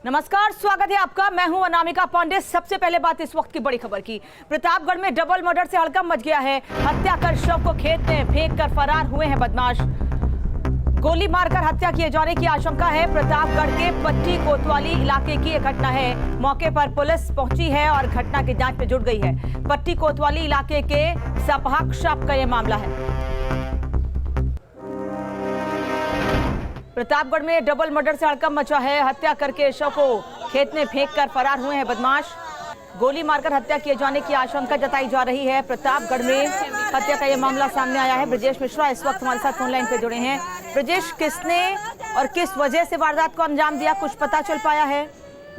नमस्कार, स्वागत है आपका। मैं हूं अनामिका पांडे। सबसे पहले बात इस वक्त की बड़ी खबर की। प्रतापगढ़ में डबल मर्डर से हड़कंप मच गया है। हत्या कर शव को खेत में फेंक कर फरार हुए हैं बदमाश। गोली मारकर हत्या किए जाने की आशंका है। प्रतापगढ़ के पट्टी कोतवाली इलाके की यह घटना है। मौके पर पुलिस पहुंची है और घटना की जांच में जुट गई है। पट्टी कोतवाली इलाके के सपहा शॉप का यह मामला है। प्रतापगढ़ में डबल मर्डर से हड़कंप मचा है। हत्या करके शव को खेत में फेंककर फरार हुए हैं बदमाश। गोली मारकर हत्या किए जाने की आशंका जताई जा रही है। प्रतापगढ़ में हत्या का यह मामला सामने आया है। ब्रजेश मिश्रा इस वक्त हमारे साथ फोन लाइन पे जुड़े हैं। ब्रजेश, किसने और किस वजह से वारदात को अंजाम दिया, कुछ पता चल पाया है?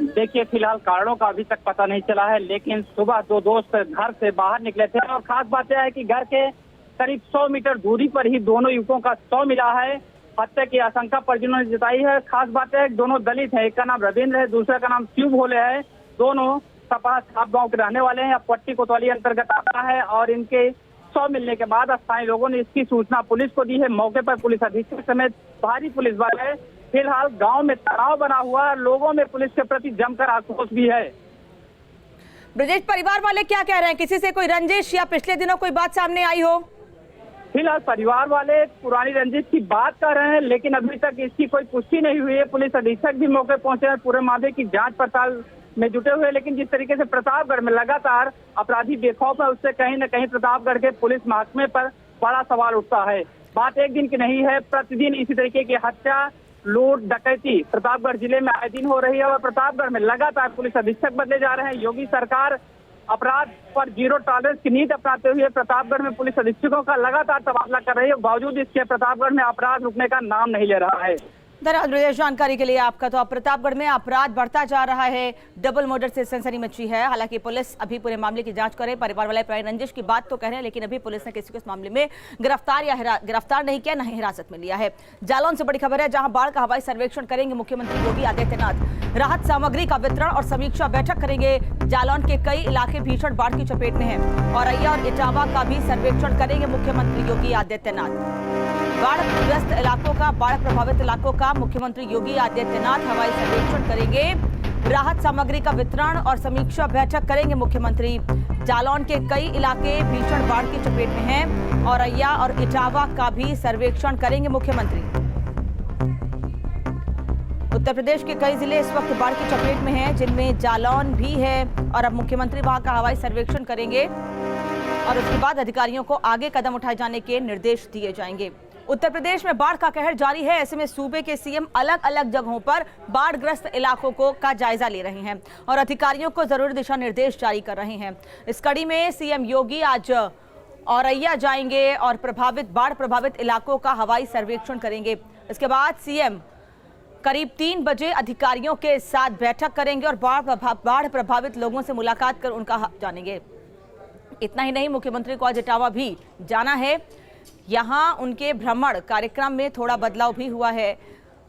देखिए, फिलहाल कारणों का अभी तक पता नहीं चला है, लेकिन सुबह दो दोस्त घर से बाहर निकले थे और खास बात यह है कि घर के करीब 100 मीटर दूरी पर ही दोनों युवकों का शव मिला है। हत्या की आशंका परिजनों ने जताई है। खास बात है, दोनों दलित हैं। एक का नाम रविंद्र है, दूसरे का नाम शिव भोले है। दोनों सपहा छाप गांव के रहने वाले हैं। पट्टी कोतवाली अंतर्गत आता है और इनके शव मिलने के बाद स्थानीय लोगों ने इसकी सूचना पुलिस को दी है। मौके पर पुलिस अधीक्षक समेत भारी पुलिस बल है। फिलहाल गांव में तनाव बना हुआ, लोगों में पुलिस के प्रति जमकर आक्रोश भी है। ब्रजेश, परिवार वाले क्या कह रहे हैं? किसी से कोई रंजिश या पिछले दिनों कोई बात सामने आई हो? फिलहाल परिवार वाले पुरानी रंजिश की बात कर रहे हैं, लेकिन अभी तक इसकी कोई पुष्टि नहीं हुई है। पुलिस अधीक्षक भी मौके पहुंचे हैं, पूरे मामले की जांच पड़ताल में जुटे हुए। लेकिन जिस तरीके से प्रतापगढ़ में लगातार अपराधी बेखौफ है, उससे कहीं न कहीं प्रतापगढ़ के पुलिस महकमे पर बड़ा सवाल उठता है। बात एक दिन की नहीं है, प्रतिदिन इसी तरीके की हत्या, लूट, डकैती प्रतापगढ़ जिले में आए दिन हो रही है और प्रतापगढ़ में लगातार पुलिस अधीक्षक बदले जा रहे हैं। योगी सरकार अपराध पर जीरो टॉलरेंस की नीति अपनाते हुए प्रतापगढ़ में पुलिस अधीक्षकों का लगातार तबादला कर रही है। बावजूद इसके प्रतापगढ़ में अपराध रुकने का नाम नहीं ले रहा है। धन्यवाद ब्रजेश, जानकारी के लिए आपका। तो अब प्रतापगढ़ में अपराध बढ़ता जा रहा है। डबल मर्डर से सनसनी मची है। हालांकि पुलिस अभी पूरे मामले की जांच करे। परिवार वाले प्राय रंजिश की बात तो कह रहे हैं, लेकिन अभी पुलिस ने किसी को इस मामले में गिरफ्तार नहीं किया, न ही हिरासत में लिया है। जालौन से बड़ी खबर है, जहां बाढ़ का हवाई सर्वेक्षण करेंगे मुख्यमंत्री योगी आदित्यनाथ। राहत सामग्री का वितरण और समीक्षा बैठक करेंगे। जालौन के कई इलाके भीषण बाढ़ की चपेट में हैं। औरैया और इटावा का भी सर्वेक्षण करेंगे मुख्यमंत्री योगी आदित्यनाथ। बाढ़ प्रभावित इलाकों का मुख्यमंत्री योगी आदित्यनाथ हवाई सर्वेक्षण करेंगे। राहत सामग्री का वितरण और समीक्षा बैठक करेंगे मुख्यमंत्री। जालौन के कई इलाके भीषण बाढ़ की चपेट में हैं। औरैया और इटावा का भी सर्वेक्षण करेंगे मुख्यमंत्री। उत्तर प्रदेश के कई जिले इस वक्त बाढ़ की चपेट में हैं, जिनमें जालौन भी है और अब मुख्यमंत्री वहां का हवाई सर्वेक्षण करेंगे और उसके बाद अधिकारियों को आगे कदम उठाए जाने के निर्देश दिए जाएंगे। उत्तर प्रदेश में बाढ़ का कहर जारी है। ऐसे में सूबे के सीएम अलग अलग जगहों पर बाढ़ग्रस्त इलाकों का जायजा ले रहे हैं और अधिकारियों को जरूरी दिशा निर्देश जारी कर रहे हैं। इस कड़ी में सीएम योगी आज औरैया जाएंगे और बाढ़ प्रभावित इलाकों का हवाई सर्वेक्षण करेंगे। इसके बाद सीएम करीब 3 बजे अधिकारियों के साथ बैठक करेंगे और बाढ़ प्रभावित लोगों से मुलाकात कर उनका हाल जानेंगे। इतना ही नहीं, मुख्यमंत्री को आज इटावा भी जाना है। यहां उनके भ्रमण कार्यक्रम में थोड़ा बदलाव भी हुआ है।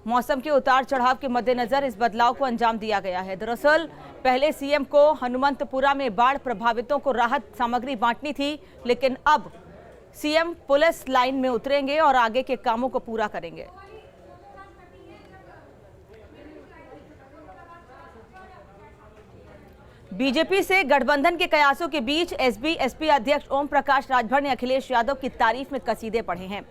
मौसम के उतार चढ़ाव के मद्देनजर इस बदलाव को अंजाम दिया गया है। दरअसल पहले सीएम को हनुमंतपुरा में बाढ़ प्रभावितों को राहत सामग्री बांटनी थी, लेकिन अब सीएम पुलिस लाइन में उतरेंगे और आगे के कामों को पूरा करेंगे। बीजेपी से गठबंधन के कयासों के बीच एसपी अध्यक्ष ओम प्रकाश राजभर ने अखिलेश यादव की तारीफ में कसीदे पढ़े हैं।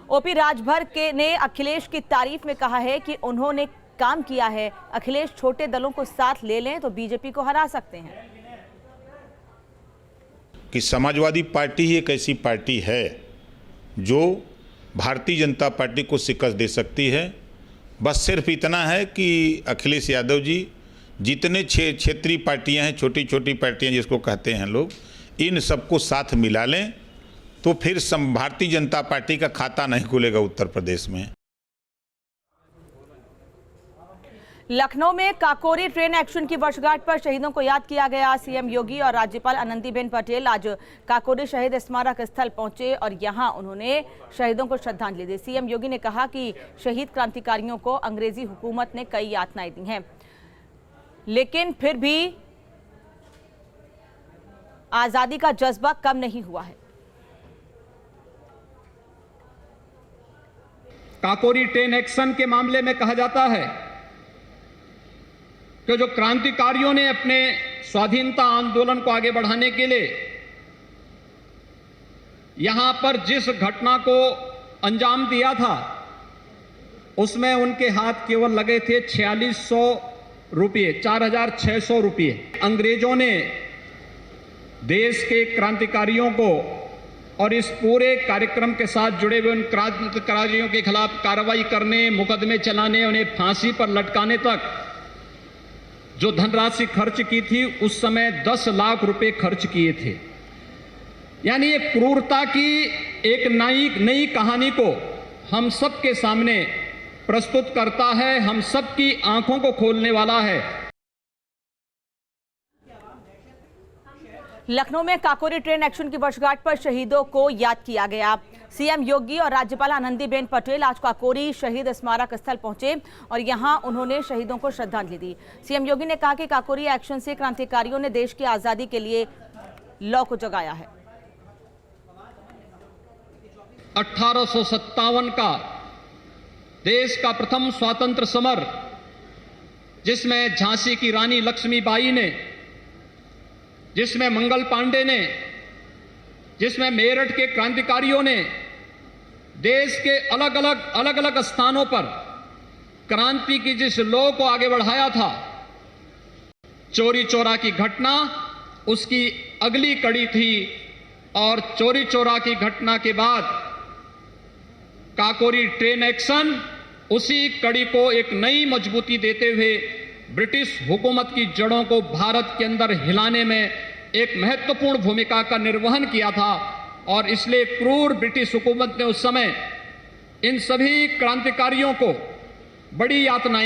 ओपी राजभर ने अखिलेश की तारीफ में कहा है कि उन्होंने काम किया है। अखिलेश छोटे दलों को साथ ले लें तो बीजेपी को हरा सकते हैं। कि समाजवादी पार्टी ही एक ऐसी पार्टी है जो भारतीय जनता पार्टी को शिकस्त दे सकती है। बस सिर्फ इतना है कि अखिलेश यादव जी जितने क्षेत्रीय पार्टियां हैं, छोटी छोटी पार्टियां जिसको कहते हैं लोग, इन सबको साथ मिला लें तो फिर भारतीय जनता पार्टी का खाता नहीं खुलेगा उत्तर प्रदेश में। लखनऊ में काकोरी ट्रेन एक्शन की वर्षगांठ पर शहीदों को याद किया गया। सीएम योगी और राज्यपाल आनंदीबेन पटेल आज काकोरी शहीद स्मारक स्थल पहुंचे और यहां उन्होंने शहीदों को श्रद्धांजलि दी। सीएम योगी ने कहा कि शहीद क्रांतिकारियों को अंग्रेजी हुकूमत ने कई यातनाएं दी हैं, लेकिन फिर भी आजादी का जज्बा कम नहीं हुआ है। काकोरी ट्रेन एक्शन के मामले में कहा जाता है कि जो क्रांतिकारियों ने अपने स्वाधीनता आंदोलन को आगे बढ़ाने के लिए यहां पर जिस घटना को अंजाम दिया था, उसमें उनके हाथ केवल लगे थे 4600 रुपये, 4600 रुपये। अंग्रेजों ने देश के क्रांतिकारियों को और इस पूरे कार्यक्रम के साथ जुड़े हुए उन क्रांतिकारियों के खिलाफ कार्रवाई करने, मुकदमे चलाने, उन्हें फांसी पर लटकाने तक जो धनराशि खर्च की थी, उस समय 10 लाख रुपए खर्च किए थे। यानी ये क्रूरता की एक नई कहानी को हम सबके सामने प्रस्तुत करता है, हम सबकी आंखों को खोलने वाला है। लखनऊ में काकोरी ट्रेन एक्शन की वर्षगांठ पर शहीदों को याद किया गया। सीएम योगी और राज्यपाल आनंदीबेन पटेल आज काकोरी शहीद स्मारक स्थल पहुंचे और यहां उन्होंने शहीदों को श्रद्धांजलि दी। सीएम योगी ने कहा कि काकोरी एक्शन से क्रांतिकारियों ने देश की आजादी के लिए लौ को जगाया है। 1857 का देश का प्रथम स्वतंत्र समर, जिसमें झांसी की रानी लक्ष्मीबाई ने, जिसमें मंगल पांडे ने, जिसमें मेरठ के क्रांतिकारियों ने देश के अलग अलग स्थानों पर क्रांति की जिस लौ को आगे बढ़ाया था, चौरी चौरा की घटना उसकी अगली कड़ी थी। और चौरी चौरा की घटना के बाद काकोरी ट्रेन एक्शन उसी कड़ी को एक नई मजबूती देते हुए ब्रिटिश हुकूमत की जड़ों को भारत के अंदर हिलाने में एक महत्वपूर्ण भूमिका का निर्वहन किया था। और इसलिए क्रूर ब्रिटिश हुकूमत ने उस समय इन सभी क्रांतिकारियों को बड़ी यातनाएं